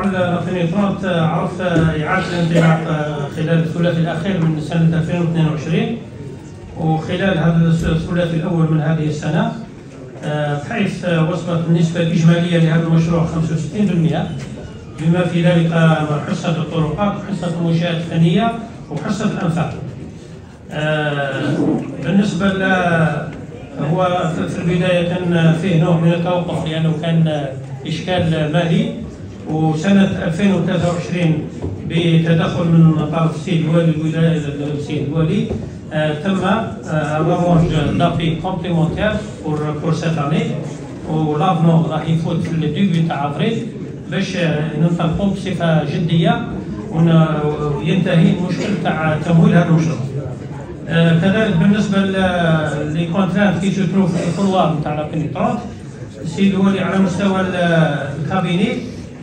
مشروع الفينيترونت عرف إعادة الانطلاق خلال الثلاثي الأخير من سنة 2022 وخلال هذا الثلاثي الأول من هذه السنة، بحيث وصلت النسبة الإجمالية لهذا المشروع 65%، بما في ذلك حصة الطرقات وحصة المنشآت الفنية وحصة الأنفاق. بالنسبة هو في البداية كان فيه نوع من التوقف لأنه كان إشكال مالي، وسنة 2023 بتدخل من طرف السيد الوالي الولاية السيد الوالي تم الرونج دابي كومبليمونتير بور سيت اني، ولافمون راح يفوت في الديبي تاع افريل باش ننطلقوا بصفة جدية وينتهي المشكل تاع تمويل هذا المشروع. كذلك بالنسبة لي كونترانت كي جو تروف في الكولوار نتاع لا بينيترونت، السيد الوالي على مستوى الكابيني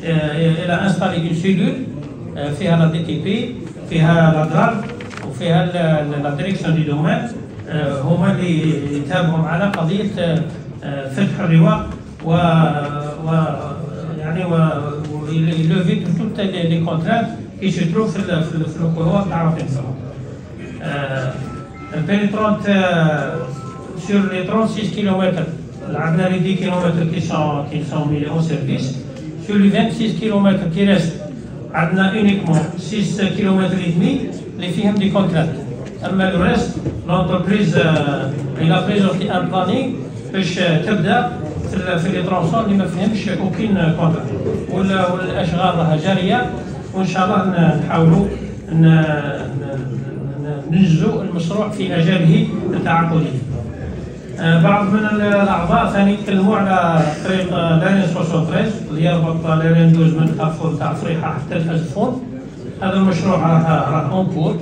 الى انستالي اون سيلول فيها لا دي تي بي، فيها لا دار وفيها لا ديريكسيون دي دومين، هما اللي يتابعوا معنا قضيه فتح الرواق و يعني يلوفي توت لي كونترانت كي جو تروف في الكولوار تاع لا بينيترونت. البينيترونت sur les 36 km, لعبنا les 10 km qui sont mis en service. Sur les 26 km qui restent, عندنا uniquement 6 km et demi اللي فيهم دي كونترات. اما le reste l'entreprise il a présenté un planning باش تبدا في لي ترونسون اللي ما فيهمش اوكين كونترات، والاشغال راها جاريه، وان شاء الله نحاولوا ننجزوا المشروع في اجاله التعاقديه. بعض من الاعضاء ثاني تكلموا على طريق لارين 73 اللي يربط لارين 12 من كارفور تاع فريحه حتى الازفون. هذا المشروع راه اون كور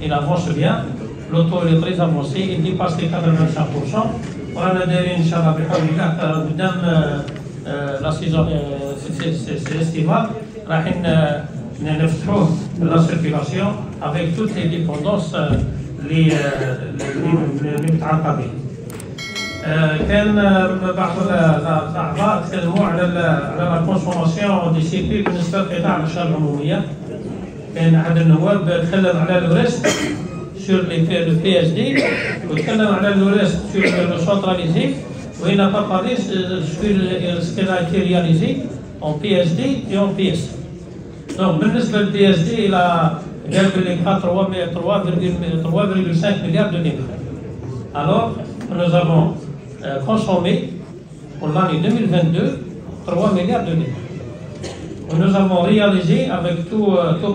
الى افونس بيان، لوطو اللي طريز افونسي اللي باس لي 85%، ورانا دايرين ان شاء الله بحول الله قدام لا سيزون سي الاستيفال رايحين نفتحوه لا سيركيلاسيون افيك توت لي ديبوندونس اللي متعلقه به. كان بعض الاعضاء تكلموا على لا كونسوماسيون دي سي بي بالنسبه لقطاع الاشغال العموميه. كان احد النواب تكلم على لوريست سور لو بي اس دي، وتكلم على لوريست سور لو سونتراليزي، وهنا بارلي سور سكيل رياليزي اون بي اس دي اي اون بي اس. دونك بالنسبه للبي اس دي الى قال بلي 3,5 milliards de dinars. Alors nous avons consommé pour l'année 2022 3 milliards de dinars. Nous avons réalisé avec tout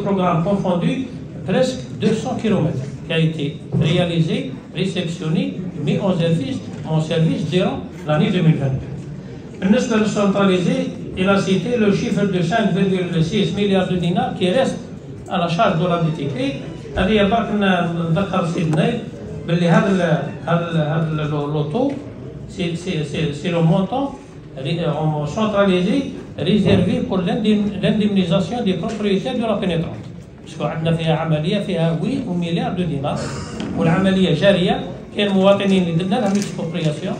programme confondu presque 200 km qui a été réalisé, réceptionné, mis en service durant l'année 2022. بالنسبة للcentralisé, il a cité le chiffre de 5,6 milliards de dinars qui reste à la charge de la DTP. هذه برك نذكر السيد نايف باللي هذا لوطو سي لو مونطون centralisé réservé pour l'indemnisation des propriétaires de la pénétrante. باسكو عندنا فيها عمليه فيها 8 مليار دو دينار، والعمليه جاريه. كاين مواطنين اللي درنا لهم اكسبروبرياسيون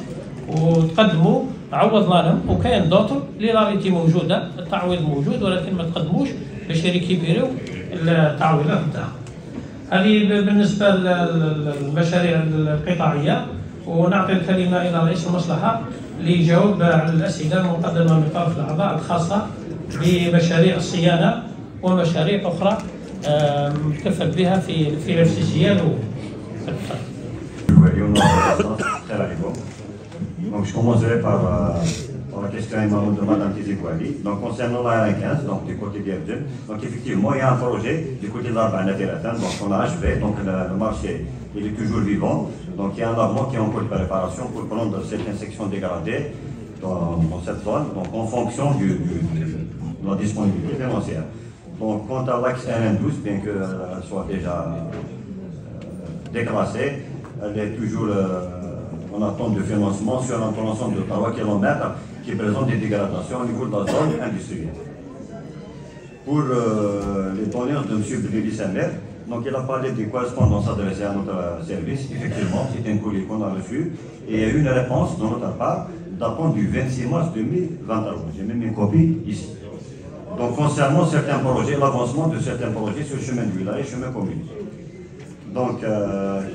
وتقدموا عوضنا لهم، وكاين دوطر اللي راريتي موجوده، التعويض موجود ولكن ما تقدموش باش يريكيبيريو التعويضات نتاعهم. هذه بالنسبه للمشاريع القطاعيه، ونعطي الكلمه الى رئيس المصلحه ليجاوب على الاسئله المقدمه من طرف الاعضاء الخاصه بمشاريع الصيانه ومشاريع اخرى مكفل بها في الارتسيال. Donc je commencerai par la question de Mme Tizigouali. Donc concernant la R15, donc du côté d'Erdun, donc effectivement il y a un projet du côté de l'Arba Nateratan, donc on a achevé, donc le marché il est toujours vivant. Donc il y a un lavement qui est en cours de préparation pour prendre certaines sections dégradées dans cette zone, donc en fonction de la disponibilité financière. Donc quant à l'axe RN12, bien qu'elle soit déjà déclassée, elle est toujours en attente de financement sur un ensemble de 3 km qui présente des dégradations au niveau de la zone industrielle. Pour les doléances de M. Brili Samer, donc il a parlé des correspondances adressées à notre service. Effectivement, c'est un courrier qu'on a reçu et il y a eu une réponse de notre part datant du 26 mars 2023. J'ai même une copie ici. Donc concernant certains projets, l'avancement de certains projets sur le chemin de village et chemin commune. Donc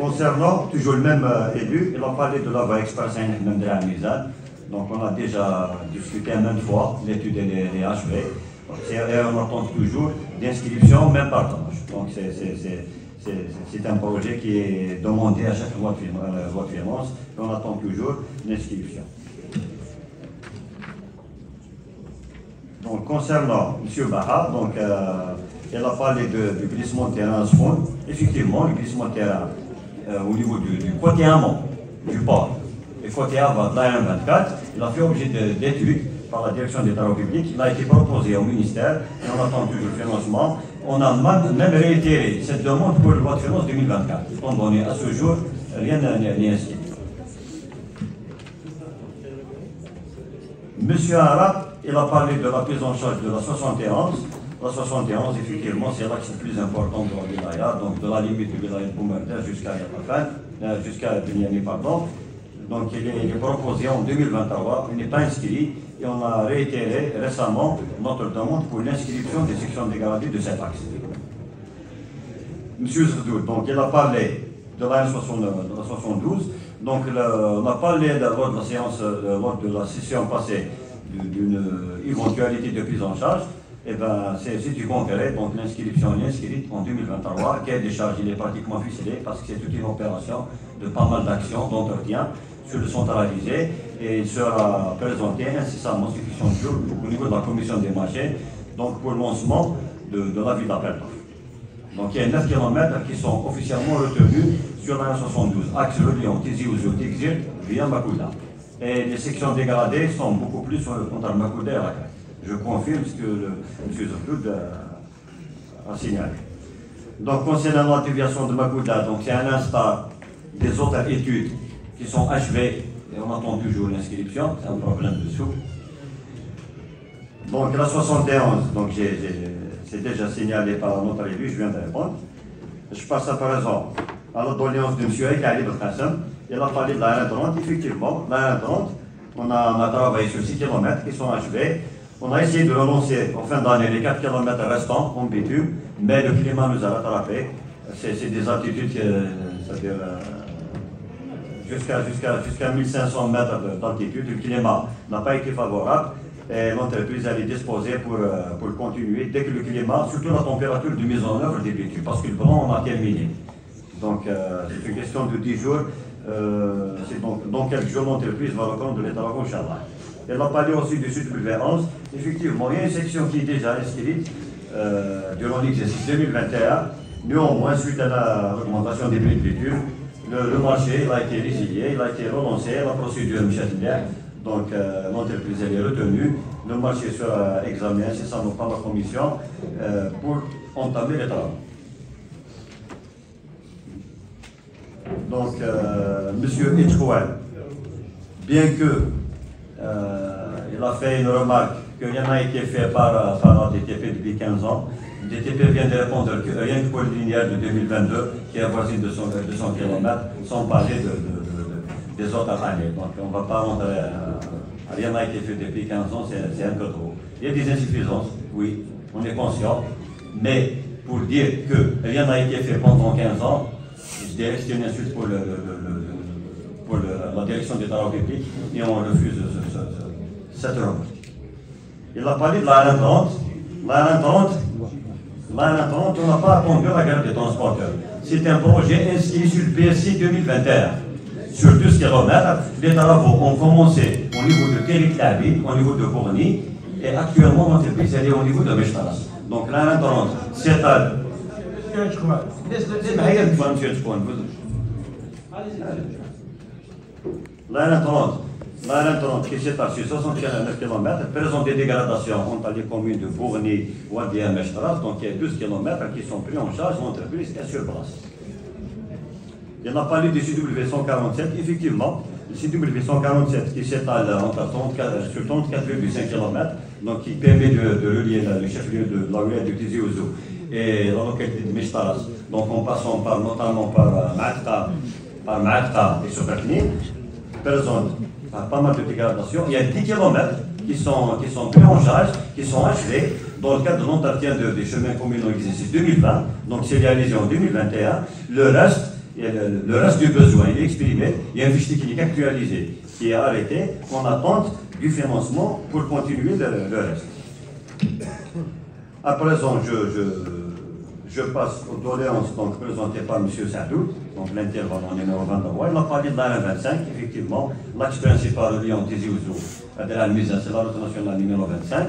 concernant toujours le même élu, il a parlé de la voie express même de la Mizan. Donc on a déjà discuté maintes fois l'étude des HV. Et on attend toujours d'inscription, même par tranche. Donc c'est un projet qui est demandé à chaque loi de finances et on attend toujours l'inscription. Donc concernant M. Baha, donc, il a parlé du glissement de terrain à ce fond. Effectivement, le glissement de terrain au niveau du côté amont du port et côté avant de la 24, il a fait objet d'études par la direction des travaux publics. Il a été proposé au ministère et on attend toujours le financement. On a même réitéré cette demande pour le loi de finances 2024. Étant donné à ce jour, rien n'est inscrit. Monsieur Arab, il a parlé de la prise en charge de la 71. La 71, effectivement, c'est l'axe le plus important de la wilaya, donc de la limite de wilaya de Boumerder jusqu'à Yatafan, jusqu'à Binyani, pardon. Donc il est proposé en 2023, il n'est pas inscrit, et on a réitéré récemment notre demande pour l'inscription des sections dégradées de cet axe. Monsieur Zdoud, donc il a parlé de la 72, donc on a parlé lors de la séance, lors de la session passée d'une éventualité de prise en charge. Eh bien, c'est du concret, donc l'inscription est inscrite en 2023. Le cahier des charges, il est pratiquement ficelé parce que c'est toute une opération de pas mal d'actions d'entretien sur le centralisé et il sera présenté incessamment sous question de jour au niveau de la commission des marchés, donc pour le lancement de l'avis d'appel d'offres. Donc il y a 9 km qui sont officiellement retenus sur la 72, axe reliant Tizi Ouzou, Tigzir, via Makouda. Et les sections dégradées sont beaucoup plus sur le compte Makouda et Raqqa. Je confirme ce que M. Zafloud a signalé. Donc, concernant l'activation de Makouda, c'est à l'instar des autres études qui sont achevées et on attend toujours l'inscription, c'est un problème de sous. Donc, la 71, donc c'est déjà signalé par notre élu, je viens de répondre. Je passe à présent à la doléance de M. Ekali Belkhassem. Il a parlé de la R30, effectivement, la R30, on a travaillé sur 6 km qui sont achevés. On a essayé de relancer en fin d'année les 4 km restants en bitume, mais le climat nous a rattrapés. C'est des altitudes, c'est-à-dire jusqu'à 1500 mètres d'altitude. Le climat n'a pas été favorable et l'entreprise est disposée pour continuer dès que le climat, surtout la température de mise en œuvre des bitumes, parce que le plan on a terminé. Donc c'est une question de 10 jours. Donc, dans quelques jours, l'entreprise va reprendre les travaux, Inch'Allah. Elle a parlé aussi du Sud W11. Effectivement, il y a une section qui est déjà inscrite durant l'exercice 2021. Néanmoins, suite à l'augmentation des prix de bitume, le marché a été résilié, il a été relancé, la procédure Michelin. Donc, l'entreprise est retenue. Le marché sera examiné incessamment par la commission pour entamer les travaux. Donc, M. Etchouel, bien que il a fait une remarque que rien n'a été fait par la DTP depuis 15 ans. Le DTP vient de répondre que rien que pour le linéaire de 2022, qui est voisin de 200 km, sans parler des autres années. Donc on ne va pas rentrer. Rien n'a été fait depuis 15 ans, c'est un peu trop. Il y a des insuffisances, oui, on est conscient. Mais pour dire que rien n'a été fait pendant 15 ans, je dirais que c'est une insulte pour la direction des travaux publics et on refuse cette remarque. Il a parlé de la R30. La R30, on n'a pas attendu la grève des transporteurs. C'est un projet inscrit sur le PSC 2021. Sur 12 km, les travaux ont commencé au niveau de Terriklabi, au niveau de Bourni, et actuellement l'entreprise est au niveau de Meshtaras. Donc la R30 s'étale. La R30 qui s'étale sur 69 km présente des dégradations entre les communes de Bourni, Wadi et Meshtaras. Donc il y a 12 km qui sont pris en charge, l'entreprise est sur place. Il a parlé du CW 147, effectivement, le CW 147 qui s'étale sur 34,5 km, donc qui permet de relier le chef-lieu de la wilaya de Tizi Ouzou et la localité de Meshtaras, donc en passant notamment par Ma'atka et Soukakni, présente pas mal de dégradations. Il y a 10 km qui sont pris en charge, qui sont achevés. dans le cadre de l'entretien des chemins communaux exercice 2020, donc c'est réalisé en 2021, le reste du besoin est exprimé. Il y a un fichier technique actualisé qui est arrêté en attente du financement pour continuer le reste. À présent, je passe aux doléances présentées par M. Saadou, donc l'intervenant numéro 23. Il a parlé de la 25, effectivement, l'axe principal reliant Tizi Ouzou à la mise c'est la route nationale numéro 25.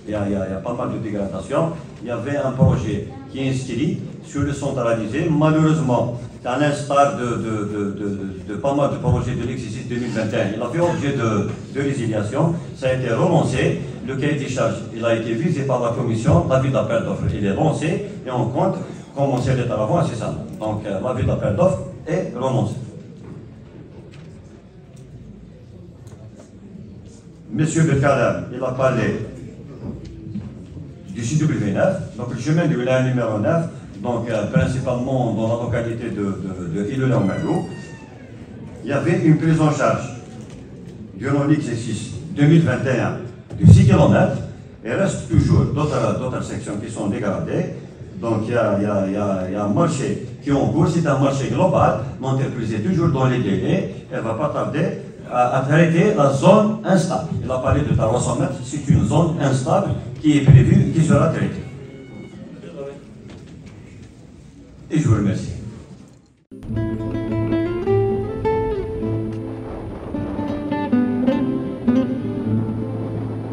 Il y a pas mal de dégradation. Il y avait un projet qui est inscrit sur le centralisé. Malheureusement, à l'instar de pas mal de projets de l'exercice 2021, il a fait objet de résiliation. Ça a été relancé. Le cahier des charges, il a été visé par la commission. L'avis d'appel d'offres, il est lancé et on compte commencer les travaux incessamment. Donc, l'avis d'appel d'offres est relancé. Monsieur Belkalam, il a parlé du CW9, donc le chemin du village numéro 9, donc principalement dans la localité de Ilou-Malou. Il y avait une prise en charge durant l'exercice 2021 de 6 km. Il reste toujours d'autres sections qui sont dégradées. Donc il y a un marché qui est en cours, c'est un marché global. L'entreprise est toujours dans les délais. Elle ne va pas tarder à traiter la zone instable. Il a parlé de 300 mètres, c'est une zone instable qui est prévue, qui sera traitée. Et je vous remercie.